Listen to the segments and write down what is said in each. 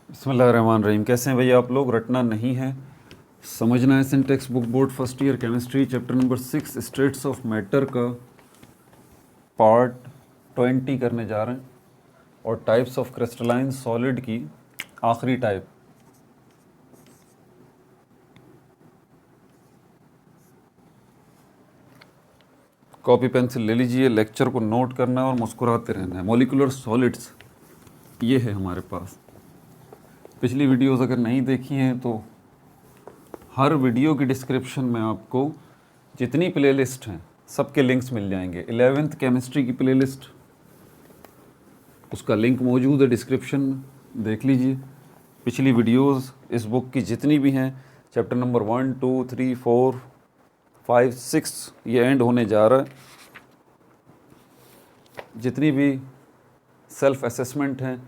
बिस्मिल्लाहिर्रहमानिर्रहीम। कैसे हैं भैया आप लोग? रटना नहीं है, समझना है। Syntax book board first year chemistry chapter number 6 states of matter का पार्ट 20 करने जा रहे हैं और टाइप्स ऑफ क्रिस्टलाइन सॉलिड की आखिरी टाइप। कॉपी पेंसिल ले लीजिए, लेक्चर को नोट करना है और मुस्कुराते रहना है। मॉलिक्यूलर सॉलिड्स ये है हमारे पास। पिछली वीडियोस अगर नहीं देखी हैं तो हर वीडियो की डिस्क्रिप्शन में आपको जितनी प्लेलिस्ट हैं सबके लिंक्स मिल जाएंगे। 11th केमिस्ट्री की प्लेलिस्ट, उसका लिंक मौजूद है डिस्क्रिप्शन में, देख लीजिए। पिछली वीडियोस इस बुक की जितनी भी हैं, चैप्टर नंबर 1, 2, 3, 4, 5, 6 ये एंड होने जा रहा है। जितनी भी सेल्फ असेसमेंट हैं,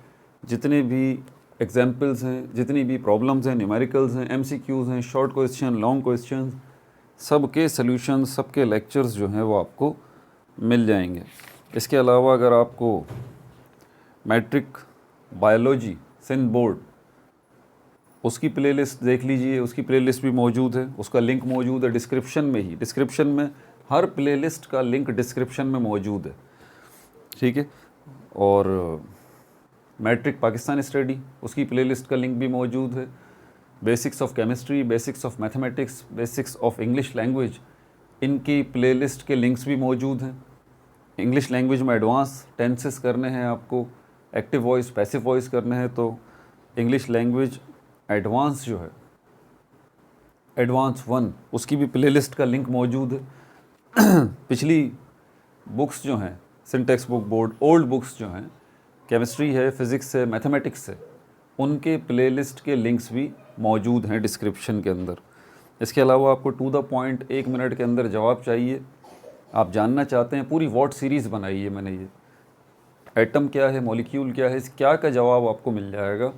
जितने भी एग्जाम्पल्स हैं, जितनी भी प्रॉब्लम्स हैं, न्यूमेरिकल्स हैं, MCQs हैं, शॉर्ट क्वेश्चन, लॉन्ग क्वेश्चन, सबके सॉल्यूशन, सबके लेक्चर्स जो हैं वो आपको मिल जाएंगे। इसके अलावा अगर आपको मैट्रिक बायोलॉजी सिंध बोर्ड उसकी प्लेलिस्ट देख लीजिए, उसकी प्लेलिस्ट भी मौजूद है, उसका लिंक मौजूद है डिस्क्रिप्शन में ही। डिस्क्रिप्शन में हर प्लेलिस्ट का लिंक डिस्क्रिप्शन में मौजूद है, ठीक है। और मैट्रिक पाकिस्तान स्टडी उसकी प्लेलिस्ट का लिंक भी मौजूद है। Basics of chemistry, basics of mathematics, basics of English language, इनकी प्लेलिस्ट के लिंक्स भी मौजूद हैं। इंग्लिश लैंग्वेज में एडवांस टेंसेस करने हैं आपको, एक्टिव वॉइस, पैसिव वॉइस करने हैं, तो इंग्लिश लैंग्वेज एडवांस जो है, एडवांस 1, उसकी भी प्लेलिस्ट का लिंक मौजूद है। पिछली बुक्स जो हैं syntax book board, old books जो हैं, केमिस्ट्री है, फिज़िक्स है, मैथमेटिक्स है, उनके प्लेलिस्ट के लिंक्स भी मौजूद हैं डिस्क्रिप्शन के अंदर। इसके अलावा आपको टू द पॉइंट 1 मिनट के अंदर जवाब चाहिए, आप जानना चाहते हैं, पूरी वॉट सीरीज़ बनाई है मैंने। ये एटम क्या है, मॉलिक्यूल क्या है, इस क्या का जवाब आपको मिल जाएगा,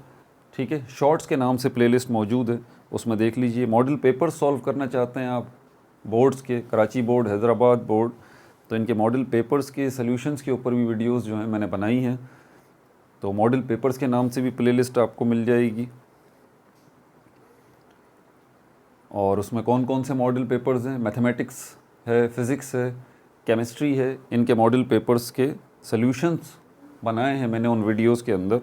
ठीक है। शॉर्ट्स के नाम से प्लेलिस्ट मौजूद है, उसमें देख लीजिए। मॉडल पेपर सॉल्व करना चाहते हैं आप बोर्ड्स के, कराची बोर्ड, हैदराबाद बोर्ड, तो इनके मॉडल पेपर्स के सॉल्यूशंस के ऊपर भी वीडियोस जो हैं मैंने बनाई हैं, तो मॉडल पेपर्स के नाम से भी प्लेलिस्ट आपको मिल जाएगी। और उसमें कौन कौन से मॉडल पेपर्स हैं, मैथमेटिक्स है, फिज़िक्स है, केमिस्ट्री है, इनके मॉडल पेपर्स के सॉल्यूशंस बनाए हैं मैंने उन वीडियोस के अंदर।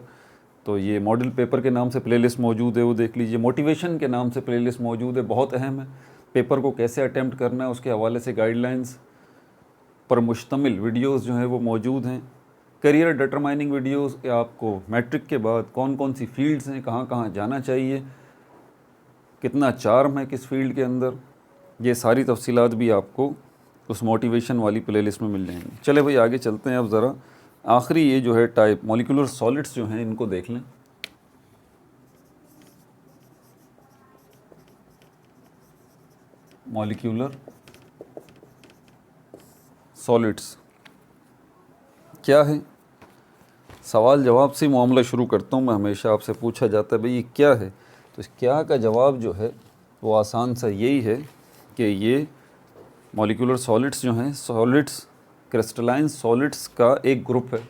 तो ये मॉडल पेपर के नाम से प्लेलिस्ट मौजूद है, वो देख लीजिए। मोटिवेशन के नाम से प्लेलिस्ट मौजूद है, बहुत अहम है। पेपर को कैसे अटैम्प्ट करना है उसके हवाले से गाइडलाइंस पर मुश्तमिल वीडियोस जो हैं वो मौजूद हैं। करियर डिटरमाइनिंग वीडियोस, आपको मैट्रिक के बाद कौन कौन सी फील्ड्स हैं, कहाँ कहाँ जाना चाहिए, कितना चार्म है किस फील्ड के अंदर, ये सारी तफसीलात भी आपको उस मोटिवेशन वाली प्लेलिस्ट में मिल जाएंगी। चले भाई आगे चलते हैं। अब ज़रा आखिरी ये जो है टाइप मॉलिक्यूलर सॉलिड्स जो हैं इनको देख लें। मॉलिक्यूलर सॉलिड्स क्या है? सवाल जवाब से मामला शुरू करता हूँ मैं। हमेशा आपसे पूछा जाता है भाई ये क्या है, तो इस क्या का जवाब जो है वो आसान सा यही है कि ये मॉलिक्यूलर सॉलिड्स जो हैं, सॉलिड्स क्रिस्टलाइन सॉलिड्स का एक ग्रुप है,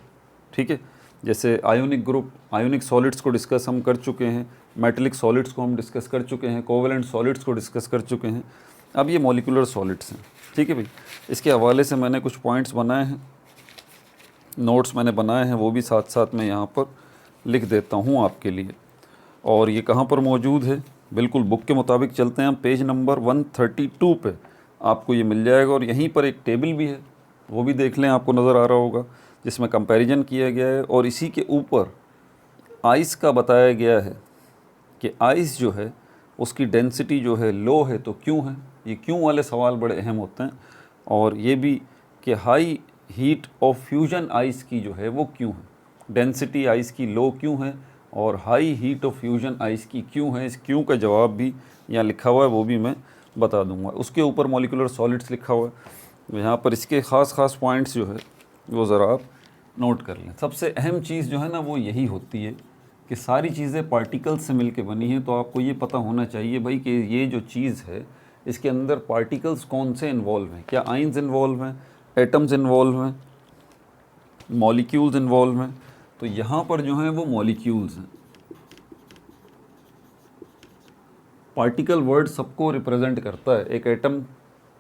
ठीक है। जैसे आयोनिक ग्रुप, आयोनिक सॉलिड्स को डिस्कस हम कर चुके हैं, मेटलिक सॉलिड्स को हम डिस्कस कर चुके हैं, कोवेलेंट सॉलिड्स को डिस्कस कर चुके हैं। अब ये मॉलिक्यूलर सॉलिड्स हैं, ठीक है भाई। इसके हवाले से मैंने कुछ पॉइंट्स बनाए हैं, नोट्स मैंने बनाए हैं, वो भी साथ साथ में यहाँ पर लिख देता हूँ आपके लिए। और ये कहाँ पर मौजूद है, बिल्कुल बुक के मुताबिक चलते हैं हम। पेज नंबर 132 पे आपको ये मिल जाएगा। और यहीं पर एक टेबल भी है, वो भी देख लें, आपको नज़र आ रहा होगा, जिसमें कंपैरिजन किया गया है। और इसी के ऊपर आइस का बताया गया है कि आइस जो है उसकी डेंसिटी जो है लो है, तो क्यों है। ये क्यों वाले सवाल बड़े अहम होते हैं। और ये भी कि high heat of fusion ice की जो है वो क्यों है, डेंसिटी आइस की लो क्यों है और high heat of fusion ice की क्यों है। इस क्यों का जवाब भी यहाँ लिखा हुआ है, वो भी मैं बता दूंगा। उसके ऊपर मॉलिक्यूलर सॉलिड्स लिखा हुआ है, यहाँ पर इसके ख़ास पॉइंट्स जो है वो ज़रा आप नोट कर लें। सबसे अहम चीज़ जो है ना वो यही होती है कि सारी चीज़ें पार्टिकल्स से मिलके बनी हैं, तो आपको ये पता होना चाहिए भाई कि ये जो चीज़ है इसके अंदर पार्टिकल्स कौन से इन्वॉल्व हैं, क्या आइंस इन्वॉल्व हैं, एटम्स इन्वॉल्व हैं, मॉलिक्यूल्स इन्वॉल्व हैं। तो यहाँ पर जो हैं वो मॉलिक्यूल्स हैं, पार्टिकल वर्ड सबको रिप्रेजेंट करता है। एक एटम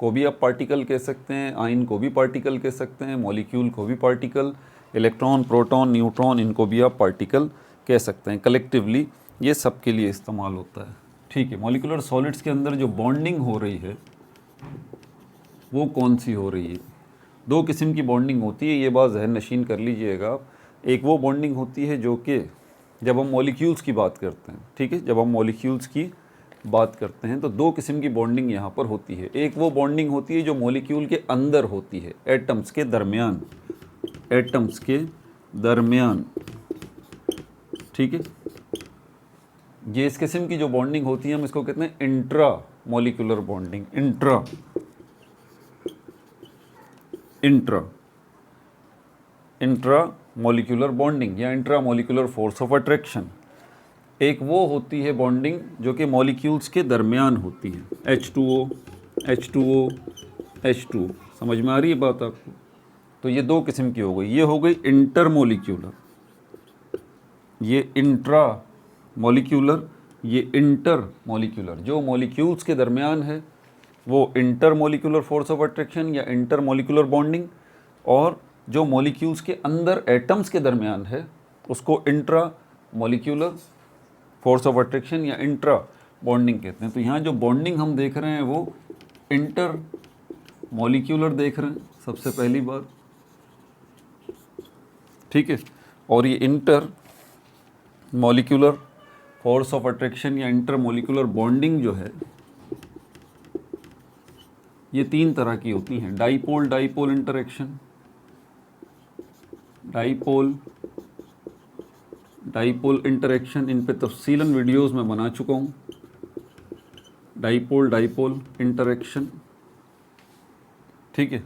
को भी आप पार्टिकल कह सकते हैं, आयन को भी पार्टिकल कह सकते हैं, मॉलिक्यूल को भी पार्टिकल, इलेक्ट्रॉन, प्रोटॉन, न्यूट्रॉन, इनको भी आप पार्टिकल कह सकते हैं। कलेक्टिवली ये सब के लिए इस्तेमाल होता है। ठीक है, मॉलिक्यूलर सॉलिड्स के अंदर जो बॉन्डिंग हो रही है वो कौन सी हो रही है? दो किस्म की बॉन्डिंग होती है, ये बात जहन नशीन कर लीजिएगा आप। एक वो बॉन्डिंग होती है जो कि जब हम मॉलिक्यूल्स की बात करते हैं, ठीक है, जब हम मॉलिक्यूल्स की बात करते हैं तो दो किस्म की बॉन्डिंग यहाँ पर होती है। एक वो बॉन्डिंग होती है जो मॉलिक्यूल के अंदर होती है, एटम्स के दरमियान, एटम्स के दरमियान, ठीक है। ये इस किस्म की जो बॉन्डिंग होती है हम इसको कहते हैं intra molecular bonding. Intra molecular bonding या intra molecular force of attraction. एक वो होती है बॉन्डिंग जो कि मॉलिक्यूल्स के दरमियान होती है, H2O, H2O, H2O। समझ में आ रही है बात आपको? तो ये दो किस्म की हो गई, ये हो गई इंटर मॉलिक्यूलर, ये इंट्रा मॉलिक्यूलर, ये इंटर मॉलिक्यूलर। जो मॉलिक्यूल्स के दरमियान है वो inter molecular force of attraction या इंटर मॉलिक्यूलर बॉन्डिंग, और जो मॉलिक्यूल्स के अंदर एटम्स के दरमियान है उसको intra molecular force of attraction या इंट्रा बॉन्डिंग कहते हैं। तो यहाँ जो बॉन्डिंग हम देख रहे हैं वो इंटर मॉलिक्यूलर देख रहे हैं सबसे पहली बार, ठीक है। और ये inter molecular force of attraction या इंटर मॉलिक्यूलर बॉन्डिंग जो है ये तीन तरह की होती हैं। Dipole dipole interaction, dipole dipole interaction, इन पे तफसीलन वीडियोस में बना चुका हूँ। डाइपोल डाइपोल इंटरेक्शन, ठीक है।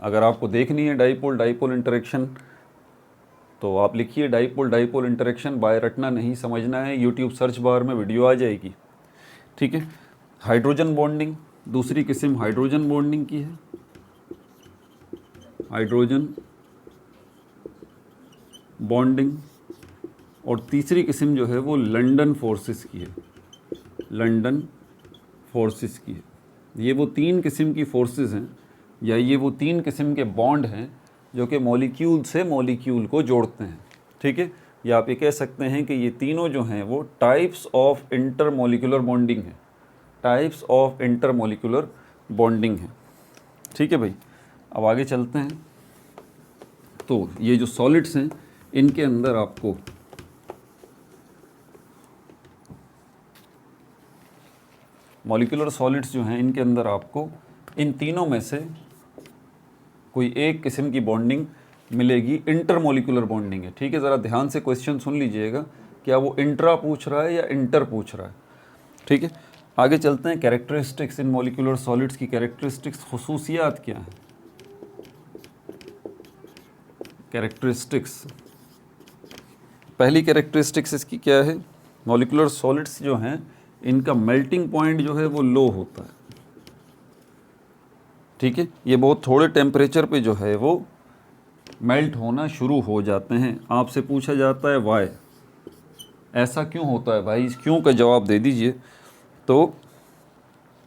अगर आपको देखनी है डाइपोल डाइपोल इंटरेक्शन तो आप लिखिए डाइपोल डाइपोल इंटरेक्शन, बाय रटना नहीं, समझना है। यूट्यूब सर्च बार में वीडियो आ जाएगी, ठीक है। हाइड्रोजन बॉन्डिंग, दूसरी किस्म हाइड्रोजन बॉन्डिंग की है, हाइड्रोजन बॉन्डिंग। और तीसरी किस्म जो है वो लंदन फोर्सेस की है, लंदन फोर्सेस की है। ये वो तीन किस्म की फोर्सेस हैं या ये वो तीन किस्म के बॉन्ड हैं जो कि मॉलिक्यूल से मॉलिक्यूल को जोड़ते हैं, ठीक है। या आप ये कह सकते हैं कि ये तीनों जो हैं वो types of inter molecular bonding है, types of inter molecular bonding है, ठीक है भाई। अब आगे चलते हैं। तो ये जो सॉलिड्स हैं इनके अंदर आपको मॉलिक्यूलर सॉलिड्स जो हैं इनके अंदर आपको इन तीनों में से कोई एक किस्म की बॉन्डिंग मिलेगी, इंटर मॉलिक्यूलर बॉन्डिंग है, ठीक है। ज़रा ध्यान से क्वेश्चन सुन लीजिएगा, क्या वो इंट्रा पूछ रहा है या इंटर पूछ रहा है, ठीक है। आगे चलते हैं। कैरेक्टरिस्टिक्स इन मॉलिक्यूलर सॉलिड्स की कैरेक्टरिस्टिक्स, खुसूसियात क्या हैं? कैरेक्टरिस्टिक्स, पहली कैरेक्टरिस्टिक्स इसकी क्या है? मॉलिक्यूलर सॉलिड्स जो हैं इनका मेल्टिंग पॉइंट जो है वो लो होता है, ठीक है। ये बहुत थोड़े टेम्परेचर पे जो है वो मेल्ट होना शुरू हो जाते हैं। आपसे पूछा जाता है वाई, ऐसा क्यों होता है भाई, इस क्यों का जवाब दे दीजिए। तो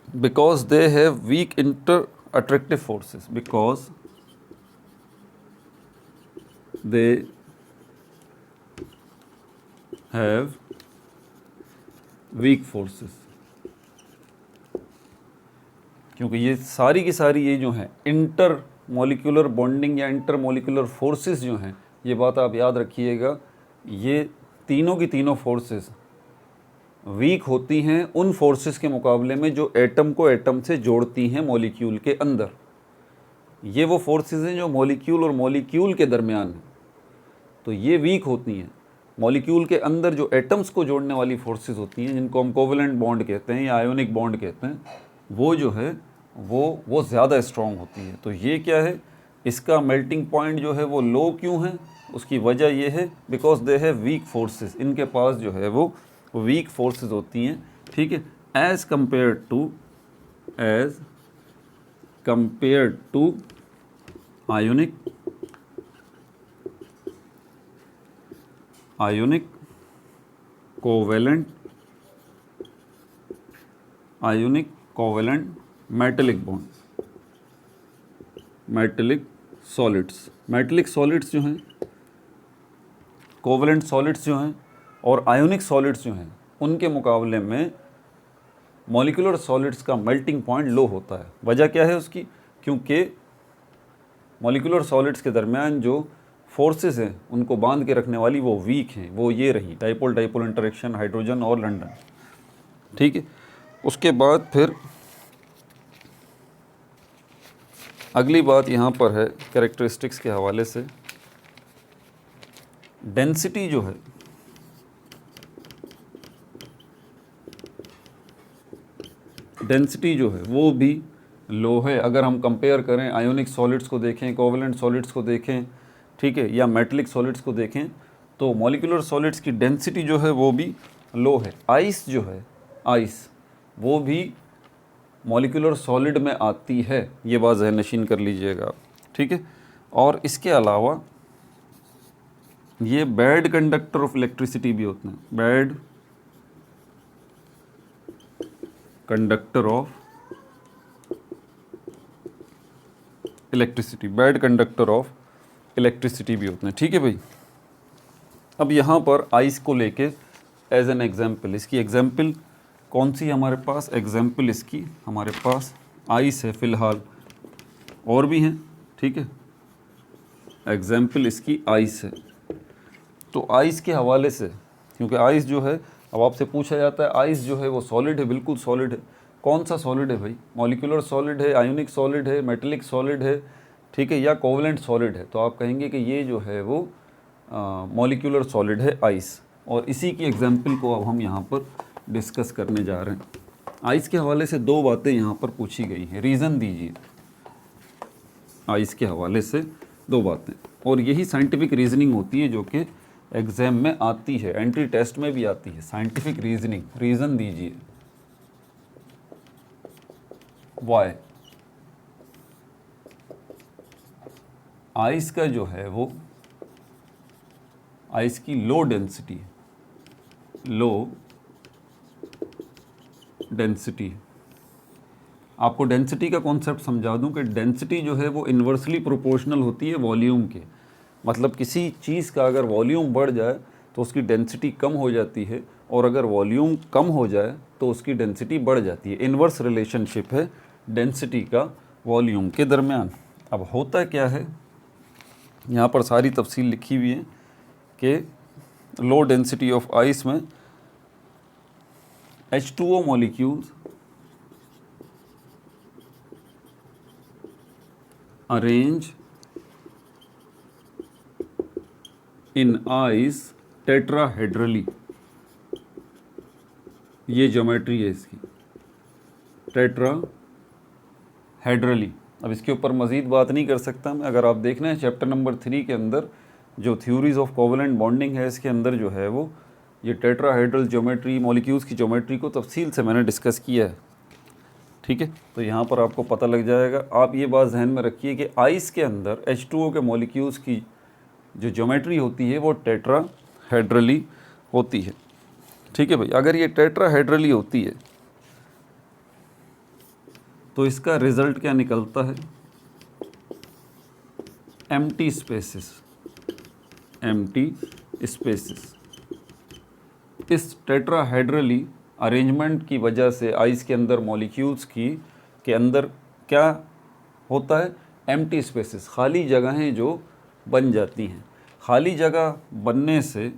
because they have week inter attractive forces, because they have weak forces. क्योंकि ये सारी की सारी ये जो हैं इंटर मॉलिक्यूलर बॉन्डिंग या इंटर मॉलिक्यूलर फोर्सेस जो हैं, ये बात आप याद रखिएगा, ये तीनों की तीनों फोर्सेस वीक होती हैं उन फोर्सेस के मुकाबले में जो एटम को एटम से जोड़ती हैं मॉलिक्यूल के अंदर। ये वो फोर्सेस हैं जो मॉलिक्यूल और मॉलिक्यूल के दरमियान हैं, तो ये वीक होती हैं। मॉलिक्यूल के अंदर जो एटम्स को जोड़ने वाली फोर्सेस होती हैं जिनको हम कोवेलेंट बॉन्ड कहते हैं या आयोनिक बॉन्ड कहते हैं, वो जो है वो ज़्यादा स्ट्रॉन्ग होती है। तो ये क्या है, इसका मेल्टिंग पॉइंट जो है वो लो क्यों है? उसकी वजह ये है because they have weak forces, इनके पास जो है वो वीक फोर्सेस होती हैं, ठीक है। As compare to ionic covalent ionic covalent metallic bond, metallic solids. Metallic solids जो हैं, कोवेलेंट सॉलिड्स जो हैं और आयोनिक सॉलिड्स जो हैं, उनके मुकाबले में मॉलिक्यूलर सॉलिड्स का मेल्टिंग पॉइंट लो होता है। वजह क्या है उसकी? क्योंकि मॉलिक्यूलर सॉलिड्स के दरमियान जो फोर्सेस हैं उनको बांध के रखने वाली वो वीक हैं, वो ये रही डाइपोल डाइपोल इंटरेक्शन, हाइड्रोजन और लंदन। ठीक है, उसके बाद फिर अगली बात यहाँ पर है कैरेक्टरिस्टिक्स के हवाले से, डेंसिटी जो है, डेंसिटी जो है वो भी लो है। अगर हम कंपेयर करें आयोनिक सॉलिड्स को देखें, कोवेलेंट सॉलिड्स को देखें, ठीक है, या मेटेलिक सॉलिड्स को देखें, तो मॉलिक्यूलर सॉलिड्स की डेंसिटी जो है वो भी लो है। आइस जो है, आइस वो भी मॉलिक्यूलर सॉलिड में आती है, ये बात ज़हन नशीन कर लीजिएगा आप। ठीक है, और इसके अलावा ये बैड कंडक्टर ऑफ इलेक्ट्रिसिटी भी होते हैं, bad conductor of electricity, bad conductor of electricity भी होते हैं। ठीक है भाई, अब यहाँ पर आइस को लेके एज एन एग्जाम्पल, इसकी एग्जाम्पल कौन सी हमारे पास? एग्जाम्पल इसकी हमारे पास आइस है फ़िलहाल, और भी हैं। ठीक है, एग्जाम्पल इसकी आइस है। तो आइस के हवाले से, क्योंकि आइस जो है, अब आपसे पूछा जाता है आइस जो है वो सॉलिड है, बिल्कुल सॉलिड है। कौन सा सॉलिड है भाई? मॉलिक्यूलर सॉलिड है, आयोनिक सॉलिड है, मेटेलिक सॉलिड है, ठीक है, या कोवेलेंट सॉलिड है? तो आप कहेंगे कि ये जो है वो मॉलिक्यूलर सॉलिड है आइस, और इसी की एग्जाम्पल को अब हम यहाँ पर डिस्कस करने जा रहे हैं। आइस के हवाले से दो बातें यहाँ पर पूछी गई हैं, रीज़न दीजिए। आइस के हवाले से दो बातें, और यही साइंटिफिक रीजनिंग होती है जो कि एग्ज़ाम में आती है, एंट्री टेस्ट में भी आती है। साइंटिफिक रीजनिंग, रीज़न दीजिए। वाई आइस का जो है वो, आइस की लो डेंसिटी है, लो डेंसिटी। आपको डेंसिटी का कॉन्सेप्ट समझा दूं कि डेंसिटी जो है वो इन्वर्सली प्रोपोर्शनल होती है वॉल्यूम के। मतलब किसी चीज़ का अगर वॉल्यूम बढ़ जाए तो उसकी डेंसिटी कम हो जाती है, और अगर वॉल्यूम कम हो जाए तो उसकी डेंसिटी बढ़ जाती है। इन्वर्स रिलेशनशिप है डेंसिटी का वॉल्यूम के दरमियान। अब होता क्या है, यहाँ पर सारी तफसील लिखी हुई है कि लो डेंसिटी ऑफ आइस में H2O molecules arrange in ice tetrahedrally, ये ज्योमेट्री है इसकी, टेट्राहेड्रली। अब इसके ऊपर मज़ीद बात नहीं कर सकता मैं। अगर आप देखना है चैप्टर नंबर 3 के अंदर जो थ्योरीज ऑफ कोवेलेंट बॉन्डिंग है, इसके अंदर जो है वो ये टेट्राहेड्रल ज्योमेट्री, मॉलिक्यूल्स की ज्योमेट्री को तफसील से मैंने डिस्कस किया है। ठीक है, तो यहाँ पर आपको पता लग जाएगा। आप ये बात जहन में रखिए कि आइस के अंदर H2O के मॉलिक्यूल्स की जो ज्योमेट्री होती है वो टेट्राहेड्रली होती है। ठीक है भाई, अगर ये टेट्राहेड्रली होती है तो इसका रिज़ल्ट क्या निकलता है? Empty spaces, empty spaces. इस टेट्राहेड्रली अरेंजमेंट की वजह से आइस के अंदर मॉलिक्यूल्स की के अंदर क्या होता है? एम्प्टी स्पेसेस, खाली जगहें जो बन जाती हैं। खाली जगह बनने से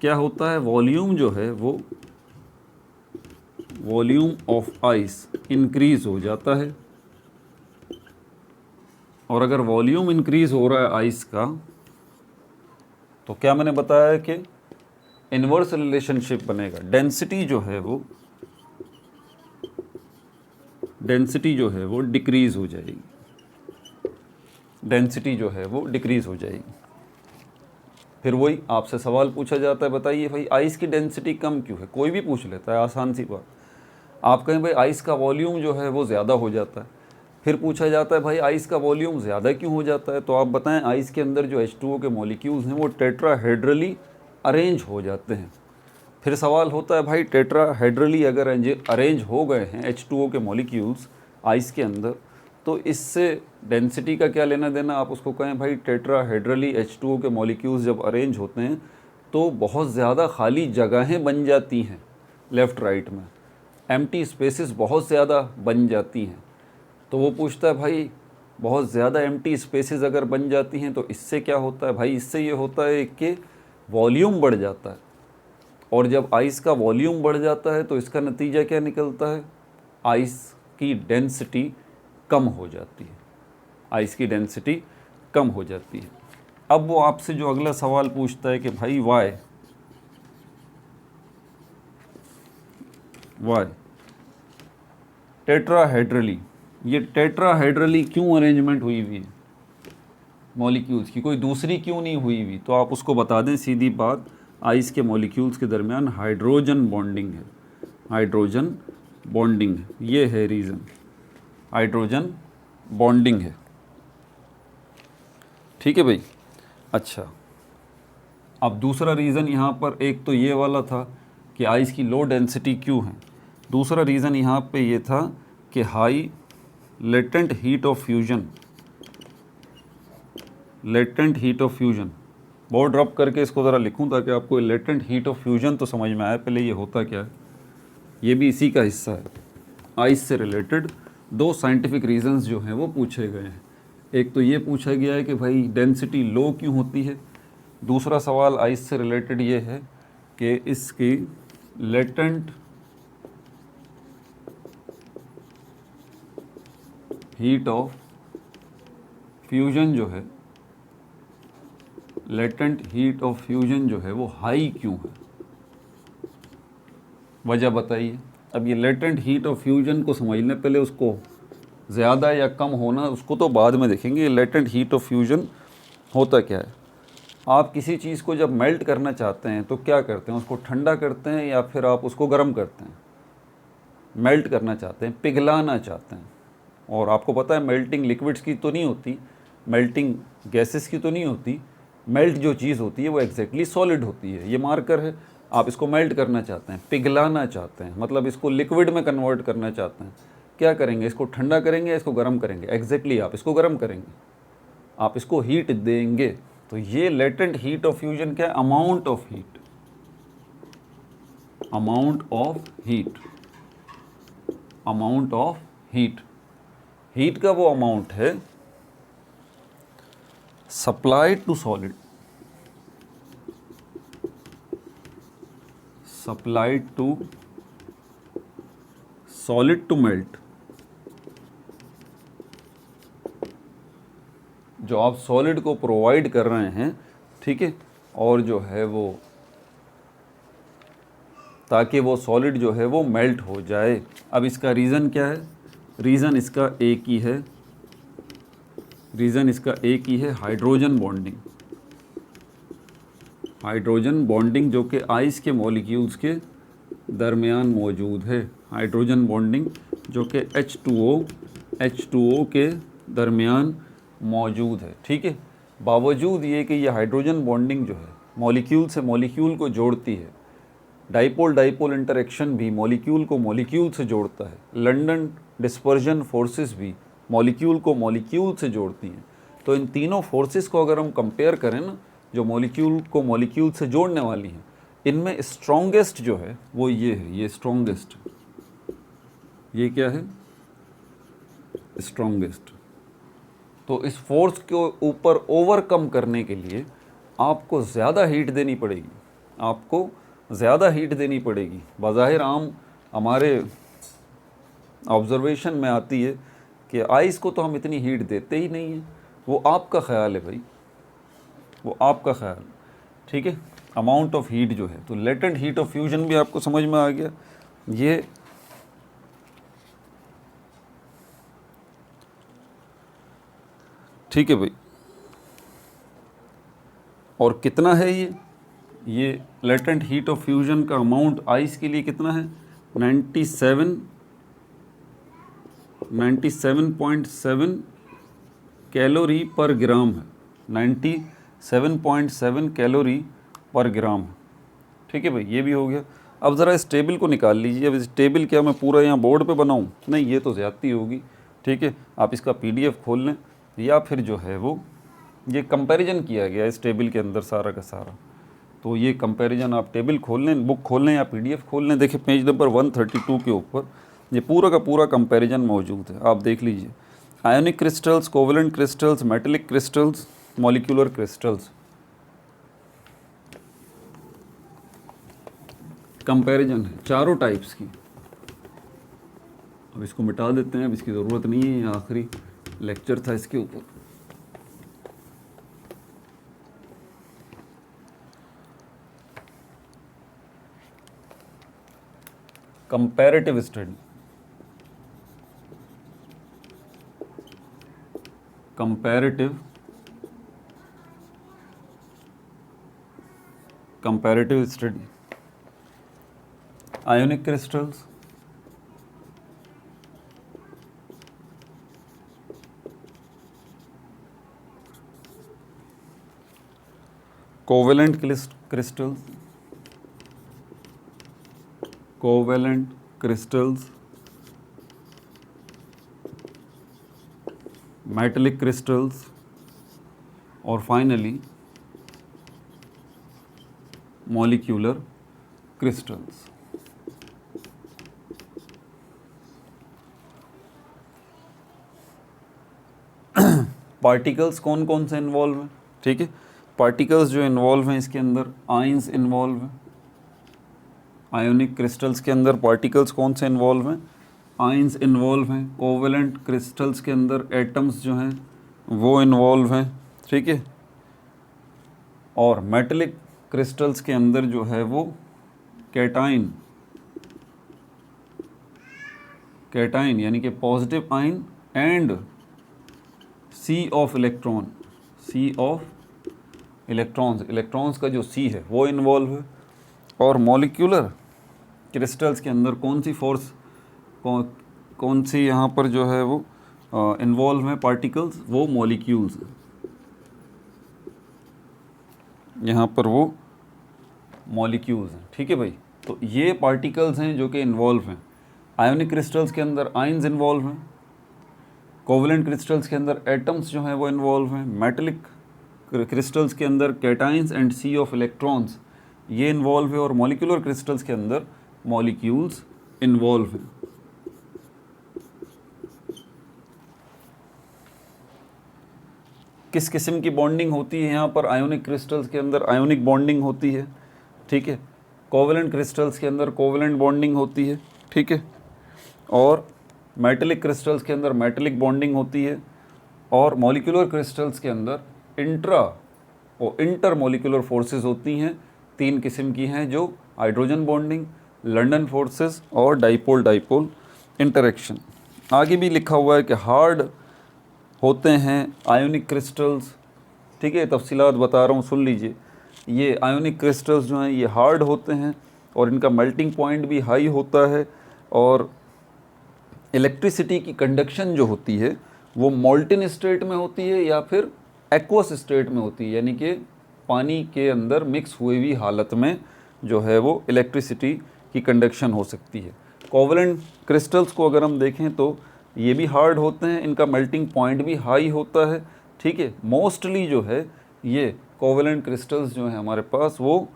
क्या होता है? वॉल्यूम जो है वो, वॉल्यूम ऑफ आइस इंक्रीज हो जाता है। और अगर वॉल्यूम इंक्रीज हो रहा है आइस का, तो क्या मैंने बताया है कि इन्वर्स रिलेशनशिप बनेगा। डेंसिटी जो है वो, डेंसिटी जो है वो डिक्रीज हो जाएगी, डेंसिटी जो है वो डिक्रीज हो जाएगी। फिर वही आपसे सवाल पूछा जाता है, बताइए भाई आइस की डेंसिटी कम क्यों है? कोई भी पूछ लेता है, आसान सी बात। आप कहें भाई आइस का वॉल्यूम जो है वो ज़्यादा हो जाता है। फिर पूछा जाता है भाई आइस का वॉल्यूम ज़्यादा क्यों हो जाता है? तो आप बताएं, आइस के अंदर जो H2O के मॉलिक्यूल्स हैं वो टेट्राहेड्रली अरेंज हो जाते हैं। फिर सवाल होता है भाई टेट्राहेड्रली अगर अरेंज हो गए हैं H2O के मॉलिक्यूल्स आइस के अंदर, तो इससे डेंसिटी का क्या लेना देना। आप उसको कहें भाई टेट्राहेड्रली H2O के मॉलिक्यूल्स जब अरेंज होते हैं तो बहुत ज़्यादा खाली जगहें बन जाती हैं लेफ़्ट राइट में, एम्प्टी स्पेसेस बहुत ज़्यादा बन जाती हैं। तो वो पूछता है भाई बहुत ज़्यादा एम्प्टी स्पेसेस अगर बन जाती हैं तो इससे क्या होता है। भाई इससे ये होता है कि वॉल्यूम बढ़ जाता है, और जब आइस का वॉल्यूम बढ़ जाता है तो इसका नतीजा क्या निकलता है, आइस की डेंसिटी कम हो जाती है, आइस की डेंसिटी कम हो जाती है। अब वो आपसे जो अगला सवाल पूछता है कि भाई वाई टेट्राहेड्रली, ये टेट्राहेड्रली क्यों अरेंजमेंट हुई हुई है मॉलिक्यूल्स की, कोई दूसरी क्यों नहीं हुई हुई। तो आप उसको बता दें सीधी बात, आइस के मॉलिक्यूल्स के दरमियान हाइड्रोजन बॉन्डिंग है, हाइड्रोजन बॉन्डिंग है, ये है रीज़न, हाइड्रोजन बॉन्डिंग है। ठीक है भाई। अच्छा, अब दूसरा रीज़न यहाँ पर, एक तो ये वाला था कि आइस की लो डेंसिटी क्यों है, दूसरा रीज़न यहाँ पे ये था कि high latent heat of fusion, latent heat of fusion, board रब करके इसको ज़रा लिखूं ताकि आपको लेटेंट हीट ऑफ फ्यूजन तो समझ में आए पहले ये होता क्या है। ये भी इसी का हिस्सा है। आइस से रिलेटेड दो साइंटिफिक रीजंस जो हैं वो पूछे गए हैं। एक तो ये पूछा गया है कि भाई डेंसिटी लो क्यों होती है, दूसरा सवाल आइस से रिलेटेड ये है कि इसकी लेटेंट हीट ऑफ फ्यूजन जो है, लेटेंट हीट ऑफ फ्यूजन जो है वो हाई क्यों है, वजह बताइए। अब ये लेटेंट हीट ऑफ फ्यूजन को समझने पहले उसको ज़्यादा या कम होना उसको तो बाद में देखेंगे। ये लेटेंट हीट ऑफ फ्यूजन होता क्या है, आप किसी चीज़ को जब मेल्ट करना चाहते हैं तो क्या करते हैं, उसको ठंडा करते हैं या फिर आप उसको गर्म करते हैं। मेल्ट करना चाहते हैं, पिघलाना चाहते हैं, और आपको पता है मेल्टिंग लिक्विड्स की तो नहीं होती, मेल्टिंग गैसेस की तो नहीं होती, मेल्ट जो चीज़ होती है वो एग्जैक्टली सॉलिड होती है। ये मार्कर है, आप इसको मेल्ट करना चाहते हैं, पिघलाना चाहते हैं, मतलब इसको लिक्विड में कन्वर्ट करना चाहते हैं। क्या करेंगे, इसको ठंडा करेंगे, इसको गर्म करेंगे। एग्जैक्टली आप इसको गर्म करेंगे, आप इसको हीट देंगे। तो ये लेटेंट हीट ऑफ फ्यूजन क्या है, amount of heat, amount of heat, amount of heat. Heat का वो अमाउंट है supplied to solid, supplied to solid to melt. जो आप सॉलिड को प्रोवाइड कर रहे हैं, ठीक है, और जो है वो ताकि वो सॉलिड जो है वो मेल्ट हो जाए। अब इसका रीज़न क्या है, रीज़न इसका एक ही है, रीज़न इसका एक ही है, हाइड्रोजन बॉन्डिंग। हाइड्रोजन बॉन्डिंग जो कि आइस के मॉलिक्यूल्स के दरमियान मौजूद है, हाइड्रोजन बॉन्डिंग जो कि H2O के दरमियान मौजूद है। ठीक है, बावजूद ये कि ये हाइड्रोजन बॉन्डिंग जो है मॉलिक्यूल से मॉलिक्यूल को जोड़ती है, डाइपोल डाइपोल इंटरेक्शन भी मॉलिक्यूल को मॉलिक्यूल से जोड़ता है, लंदन डिस्पर्जन फोर्सेस भी मॉलिक्यूल को मॉलिक्यूल से जोड़ती हैं। तो इन तीनों फोर्सेस को अगर हम कंपेयर करें ना, जो मॉलिक्यूल को मॉलिक्यूल से जोड़ने वाली हैं, इनमें स्ट्रॉन्गेस्ट जो है वो ये है, ये स्ट्रॉन्गेस्ट, ये क्या है, स्ट्रॉन्गेस्ट। तो इस फोर्स को ऊपर ओवरकम करने के लिए आपको ज़्यादा हीट देनी पड़ेगी, आपको ज़्यादा हीट देनी पड़ेगी। बज़ाहिर आम हमारे ऑब्ज़र्वेशन में आती है कि आइस को तो हम इतनी हीट देते ही नहीं हैं। वो आपका ख्याल है भाई, वो आपका ख्याल, ठीक है। अमाउंट ऑफ हीट जो है, तो लेटेंट हीट ऑफ फ्यूजन भी आपको समझ में आ गया। ये ठीक है भाई। और कितना है ये लेटेंट हीट ऑफ फ्यूजन का अमाउंट आइस के लिए कितना है, 97.7 कैलोरी पर ग्राम है, 97.7 कैलोरी पर ग्राम है। ठीक है भाई, ये भी हो गया। अब ज़रा इस टेबल को निकाल लीजिए। अब इस टेबल क्या मैं पूरा यहाँ बोर्ड पे बनाऊँ? नहीं, ये तो ज़्यादती होगी। ठीक है, आप इसका PDF खोल लें, या फिर जो है वो ये कंपैरिजन किया गया इस टेबल के अंदर सारा का सारा। तो ये कंपैरिजन आप टेबल खोल लें, बुक खोल लें या PDF खोल लें। देखिए पेज नंबर 132 के ऊपर ये पूरा का पूरा कंपैरिजन मौजूद है, आप देख लीजिए। Ionic crystals, covalent crystals, metallic crystals, molecular crystals, comparison है चारों टाइप्स की। अब इसको मिटा देते हैं, अब इसकी ज़रूरत नहीं है, ये आखिरी लेक्चर था इसके ऊपर। Comparative study, comparative study, ionic crystals, covalent crystals, metallic crystals, और फाइनली मॉलिक्यूलर क्रिस्टल्स। पार्टिकल्स कौन कौन से इन्वॉल्व हैं? ठीक है, पार्टिकल्स जो इन्वॉल्व हैं इसके अंदर, आयंस इन्वॉल्व हैं। आयोनिक क्रिस्टल्स के अंदर पार्टिकल्स कौन से इन्वॉल्व हैं? आयंस इन्वॉल्व हैं। कोवेलेंट क्रिस्टल्स के अंदर एटम्स जो हैं वो इन्वॉल्व हैं। ठीक है, और मेटेलिक क्रिस्टल्स के अंदर जो है वो कैटाइन यानी कि positive ion and sea of electrons का जो सी है वो इन्वॉल्व है। और मॉलिक्यूलर क्रिस्टल्स के अंदर कौन सी फोर्स, कौन सी यहाँ पर जो है वो इन्वॉल्व है पार्टिकल्स, वो मॉलिक्यूल्स हैं। यहाँ पर वो मॉलिक्यूल्स हैं। ठीक है भाई, तो ये पार्टिकल्स हैं जो कि इन्वॉल्व हैं। आयोनिक क्रिस्टल्स के अंदर आयंस इन्वॉल्व हैं। कोवेलेंट क्रिस्टल्स के अंदर एटम्स जो हैं वो इन्वॉल्व हैं। मेटेलिक क्रिस्टल्स के अंदर cations and sea of electrons ये इन्वॉल्व है। और मॉलिक्यूलर क्रिस्टल्स के अंदर मॉलिक्यूल्स इन्वॉल्व हैं। किस किस्म की बॉन्डिंग होती है यहाँ पर? आयोनिक क्रिस्टल्स के अंदर आयोनिक बॉन्डिंग होती है। ठीक है, कोवेलेंट क्रिस्टल्स के अंदर कोवेलेंट बॉन्डिंग होती है। ठीक है, और मेटेलिक क्रिस्टल्स के अंदर मेटेलिक बॉन्डिंग होती है। और मॉलिक्यूलर क्रिस्टल्स के अंदर इंट्रा और इंटर मॉलिक्यूलर फोर्सेस होती हैं। 3 किस्म की हैं, जो हाइड्रोजन बॉन्डिंग, लंडन फोर्सेस और डाइपोल इंटरेक्शन। आगे भी लिखा हुआ है कि हार्ड होते हैं आयोनिक क्रिस्टल्स। ठीक है, तफसीलात बता रहा हूँ, सुन लीजिए। ये आयोनिक क्रिस्टल्स जो हैं ये हार्ड होते हैं और इनका मेल्टिंग पॉइंट भी हाई होता है। और इलेक्ट्रिसिटी की कंडक्शन जो होती है वो मोल्टन स्टेट में होती है या फिर एक्वस स्टेट में होती है, यानी कि पानी के अंदर मिक्स हुई हुई हालत में जो है वो इलेक्ट्रिसिटी की कंडक्शन हो सकती है। कोवेलेंट क्रिस्टल्स को अगर हम देखें तो ये भी हार्ड होते हैं, इनका मेल्टिंग पॉइंट भी हाई होता है। ठीक है, मोस्टली जो है ये कोवेलेंट क्रिस्टल्स जो हैं हमारे पास वो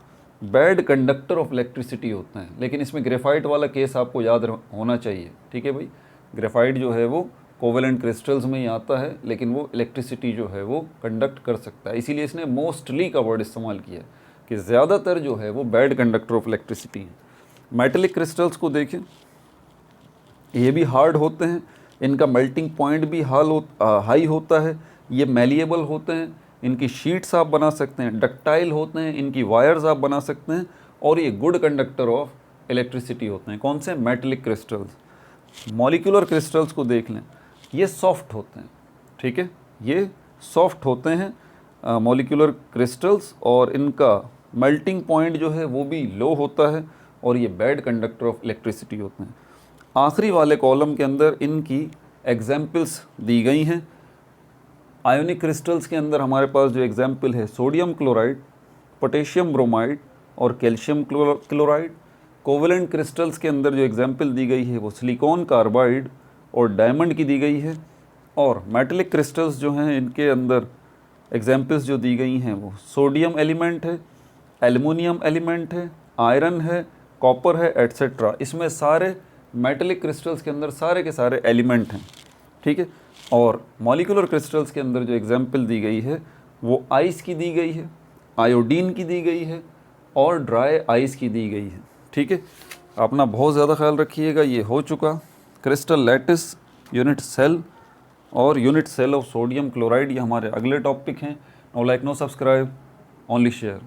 बैड कंडक्टर ऑफ इलेक्ट्रिसिटी होते हैं। लेकिन इसमें ग्रेफाइट वाला केस आपको याद होना चाहिए। ठीक है भाई, ग्रेफाइट जो है वो कोवेलेंट क्रिस्टल्स में ही आता है, लेकिन वो इलेक्ट्रिसिटी जो है वो कंडक्ट कर सकता है। इसीलिए इसने मोस्टली का वर्ड इस्तेमाल किया कि ज़्यादातर जो है वो बैड कंडक्टर ऑफ इलेक्ट्रिसिटी है। मेटेलिक क्रिस्टल्स को देखें, ये भी हार्ड होते हैं, इनका मेल्टिंग पॉइंट भी हाई होता है। ये मेलिएबल होते हैं, इनकी शीट्स आप बना सकते हैं, डक्टाइल होते हैं, इनकी वायर्स आप बना सकते हैं। और ये गुड कंडक्टर ऑफ इलेक्ट्रिसिटी होते हैं। कौन से? Metallic crystals. मॉलिक्यूलर क्रिस्टल्स को देख लें, ये सॉफ्ट होते हैं। ठीक है, ये सॉफ्ट होते हैं मॉलिक्यूलर क्रिस्टल्स, और इनका मेल्टिंग पॉइंट जो है वो भी लो होता है और ये बैड कंडक्टर ऑफ इलेक्ट्रिसिटी होते हैं। आखिरी वाले कॉलम के अंदर इनकी एग्जाम्पल्स दी गई हैं। आयोनिक क्रिस्टल्स के अंदर हमारे पास जो एग्जाम्पल है सोडियम क्लोराइड, पोटेशियम ब्रोमाइड और कैल्शियम क्लोराइड। कोवेलेंट क्रिस्टल्स के अंदर जो एग्जाम्पल दी गई है वो सिलिकॉन कार्बाइड और डायमंड की दी गई है। और मेटेलिक क्रिस्टल्स जो हैं इनके अंदर एग्जाम्पल्स जो दी गई हैं वो सोडियम एलिमेंट है, एल्युमिनियम एलिमेंट है, आयरन है, कॉपर है, एट्सेट्रा। इसमें सारे मेटेलिक क्रिस्टल्स के अंदर सारे के सारे एलिमेंट हैं, ठीक है। और मॉलिक्यूलर क्रिस्टल्स के अंदर जो एग्जाम्पल दी गई है वो आइस की दी गई है, आयोडीन की दी गई है और ड्राई आइस की दी गई है, ठीक है। अपना बहुत ज़्यादा ख्याल रखिएगा। ये हो चुका क्रिस्टल लैटिस, यूनिट सेल और unit cell of sodium chloride, ये हमारे अगले टॉपिक हैं। No like no subscribe, only share.